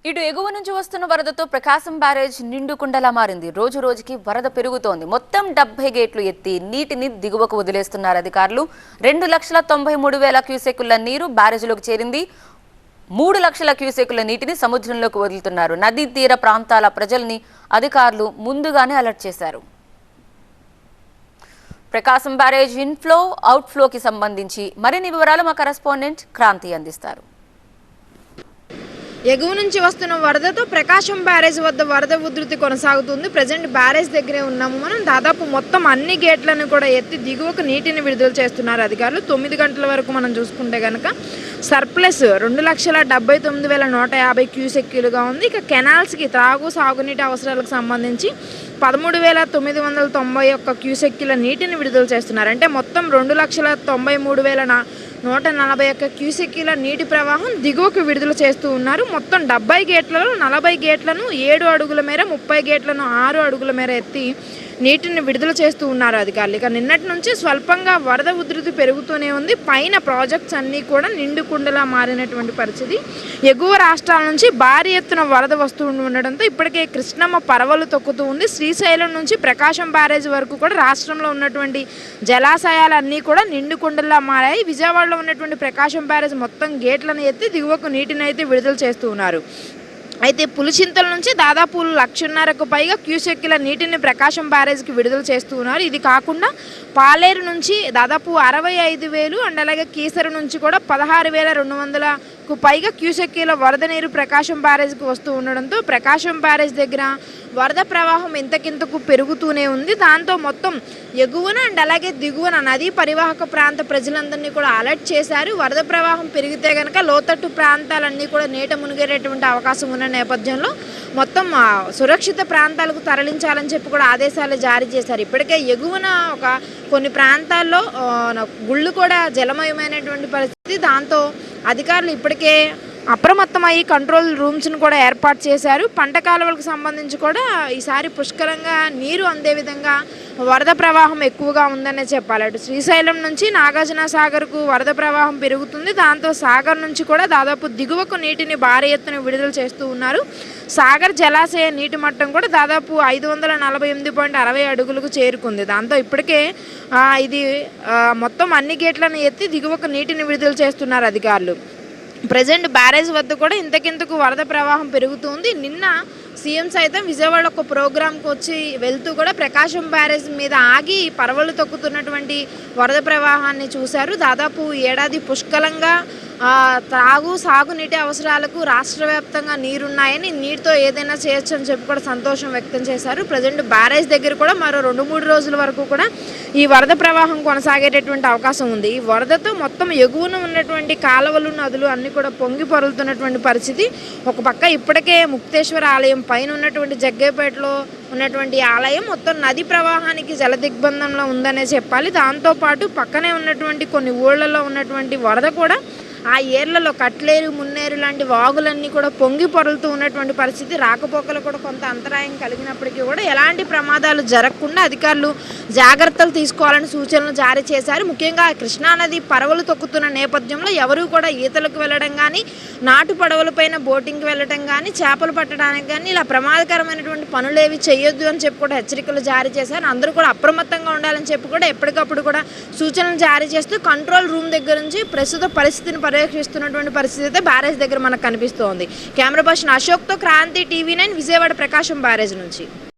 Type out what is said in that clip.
ఇటు ఎగువ నుంచి వస్తున్న వరదతో ప్రకాశం బ్యారేజ్ నిండుకుండలా మారింది. రోజు రోజుకి వరద పెరుగుతోంది. మొత్తం 70 గేట్లు ఎత్తి నీటిని దిగువకు వదిలేస్తున్నారు అధికారులు. 2,93,000 క్యూసెక్కుల నీరు బ్యారేజ్లోకి చేరింది. 3 లక్షల క్యూసెక్కుల నీటిని సముద్రంలోకి వదులుతున్నారు. నదీ తీర ప్రాంతాల ప్రజల్ని అధికారులు ముందుగానే అలర్ట్ చేశారు. ప్రకాశం బ్యారేజ్ ఇన్ఫ్లో అవుట్ఫ్లోకి సంబంధించి మరిన్ని వివరాలు మా కరెస్పాండెంట్ క్రాంతి అందిస్తారు. ఎగువ నుంచి వస్తున్న వరదతో ప్రకాశం బ్యారేజ్ వద్ద వరద ఉధృతి కొనసాగుతుంది. ప్రజెంట్ బ్యారేజ్ దగ్గరే ఉన్నాము మనం. దాదాపు మొత్తం అన్ని గేట్లను కూడా ఎత్తి దిగువకు నీటిని విడుదల చేస్తున్నారు అధికారులు. 9 గంటల వరకు మనం చూసుకుంటే కనుక సర్ప్లస్ 2,79,150 క్యూసెక్కులుగా ఉంది. ఇక కెనాల్స్కి త్రాగు సాగునీటి అవసరాలకు సంబంధించి 13,991 క్యూసెక్కుల నీటిని విడుదల చేస్తున్నారు. అంటే మొత్తం 2,93,141 క్యూసెక్కుల నీటి ప్రవాహం దిగువకు విడుదల చేస్తూ ఉన్నారు. మొత్తం 70 గేట్లలో 40 గేట్లను 7 అడుగుల మేర, 30 గేట్లను 6 అడుగుల మేర ఎత్తి నీటిని విడుదల చేస్తూ ఉన్నారు అధికారులు. ఇక నిన్నటి నుంచి స్వల్పంగా వరద ఉధృతి పెరుగుతూనే ఉంది. పైన ప్రాజెక్ట్స్ అన్నీ కూడా నిండుకుండలా మారినటువంటి పరిస్థితి. ఎగువ రాష్ట్రాల నుంచి భారీ ఎత్తున వరద వస్తూ ఉండడంతో ఇప్పటికే కృష్ణమ్మ పరవలు తొక్కుతూ ఉంది. శ్రీశైలం నుంచి ప్రకాశం బ్యారేజ్ వరకు కూడా రాష్ట్రంలో ఉన్నటువంటి జలాశయాలన్నీ కూడా నిండుకుండలా మారాయి. విజయవాడలో ఉన్నటువంటి ప్రకాశం బ్యారేజ్ మొత్తం గేట్లను ఎత్తి దిగువకు నీటిని అయితే విడుదల చేస్తూ ఉన్నారు. అయితే పులిచింతల నుంచి దాదాపు 1,50,000కు పైగా క్యూసెక్కుల నీటిని ప్రకాశం బ్యారేజ్కి విడుదల చేస్తూ ఉన్నారు. ఇది కాకుండా పాలేరు నుంచి దాదాపు 65,000 అండ్ అలాగే కీసర నుంచి కూడా 16,200కు పైగా క్యూసెక్కుల వరద నీరు ప్రకాశం బ్యారేజ్కి వస్తూ ఉండడంతో ప్రకాశం బ్యారేజ్ దగ్గర వరద ప్రవాహం ఇంతకింతకు పెరుగుతూనే ఉంది. దాంతో మొత్తం ఎగువన అండ్ అలాగే దిగువన నదీ పరివాహక ప్రాంత ప్రజలందరినీ కూడా అలర్ట్ చేశారు. వరద ప్రవాహం పెరిగితే కనుక లోతట్టు ప్రాంతాలన్నీ కూడా నీట మునిగేటటువంటి అవకాశం ఉన్న నేపథ్యంలో మొత్తం సురక్షిత ప్రాంతాలకు తరలించాలని చెప్పి కూడా ఆదేశాలు జారీ చేశారు. ఇప్పటికే ఎగువన కొన్ని ప్రాంతాల్లో గుళ్ళు కూడా జలమయమైనటువంటి పరిస్థితి. దాంతో అధికారులు ఇప్పటికే అప్రమత్తమయ్యి కంట్రోల్ రూమ్స్ను కూడా ఏర్పాటు చేశారు. పంట కాలువలకు సంబంధించి కూడా ఈసారి పుష్కలంగా నీరు అందే విధంగా వరద ప్రవాహం ఎక్కువగా ఉందనే చెప్పాలి. అటు శ్రీశైలం నుంచి నాగార్జున సాగర్కు వరద ప్రవాహం పెరుగుతుంది. దాంతో సాగర్ నుంచి కూడా దాదాపు దిగువకు నీటిని భారీ ఎత్తున విడుదల చేస్తూ ఉన్నారు. సాగర్ జలాశయ నీటి మట్టం కూడా దాదాపు 548.60 అడుగులకు చేరుకుంది. దాంతో ఇప్పటికే ఇది మొత్తం అన్ని గేట్లను ఎత్తి దిగువకు నీటిని విడుదల చేస్తున్నారు అధికారులు. ప్రజెంట్ బ్యారేజ్ వద్ద కూడా ఇంతకింతకు వరద ప్రవాహం పెరుగుతుంది. నిన్న సీఎం సైతం విజయవాడ ఒక ప్రోగ్రాంకి వచ్చి వెళ్తూ కూడా ప్రకాశం బ్యారేజ్ మీద ఆగి పరవలు తొక్కుతున్నటువంటి వరద ప్రవాహాన్ని చూశారు. దాదాపు ఏడాది పుష్కలంగా త్రాగు సాగునీటి అవసరాలకు రాష్ట్ర వ్యాప్తంగా నీరున్నాయని, నీటితో ఏదైనా చేయొచ్చు అని చెప్పి కూడా సంతోషం వ్యక్తం చేశారు. ప్రజెంట్ బ్యారేజ్ దగ్గర కూడా మరో 2-3 రోజుల వరకు కూడా ఈ వరద ప్రవాహం కొనసాగేటటువంటి అవకాశం ఉంది. ఈ వరదతో మొత్తం ఎగువన ఉన్నటువంటి కాలువలు, నదులు అన్నీ కూడా పొంగి పొరులుతున్నటువంటి పరిస్థితి. ఒక పక్క ఇప్పటికే ముక్తేశ్వర ఆలయం పైన ఉన్నటువంటి జగ్గేపేటలో ఉన్నటువంటి ఆలయం మొత్తం నది ప్రవాహానికి జల దిగ్బంధంలో ఉందనే చెప్పాలి. దాంతోపాటు పక్కనే ఉన్నటువంటి కొన్ని ఊళ్ళలో ఉన్నటువంటి వరద కూడా ఆ ఏర్లలో కట్లేరు, మున్నేరు లాంటి వాగులన్నీ కూడా పొంగి పొరలుతూ ఉన్నటువంటి పరిస్థితి. రాకపోకలు కూడా కొంత అంతరాయం కలిగినప్పటికీ కూడా ఎలాంటి ప్రమాదాలు జరగకుండా అధికారులు జాగ్రత్తలు తీసుకోవాలని సూచనలు జారీ చేశారు. ముఖ్యంగా కృష్ణానది పరవలు తొక్కుతున్న నేపథ్యంలో ఎవరూ కూడా ఈతలకు వెళ్ళడం కానీ, నాటు పడవలపైన బోటింగ్కి వెళ్ళడం కానీ, చేపలు పట్టడానికి కానీ ఇలా ప్రమాదకరమైనటువంటి పనులేవి చేయొద్దు అని చెప్పి కూడా హెచ్చరికలు జారీ చేశారు. అందరూ కూడా అప్రమత్తంగా ఉండాలని చెప్పి కూడా ఎప్పటికప్పుడు కూడా సూచనలు జారీ చేస్తూ కంట్రోల్ రూమ్ దగ్గర నుంచి ప్రస్తుత పరిస్థితిని పర్యవేక్షిస్తున్నటువంటి పరిస్థితి అయితే బ్యారేజ్ దగ్గర మనకు కనిపిస్తోంది. కెమెరా పర్సన్ అశోక్తో క్రాంతి, TV9 విజయవాడ ప్రకాశం బ్యారేజ్ నుంచి.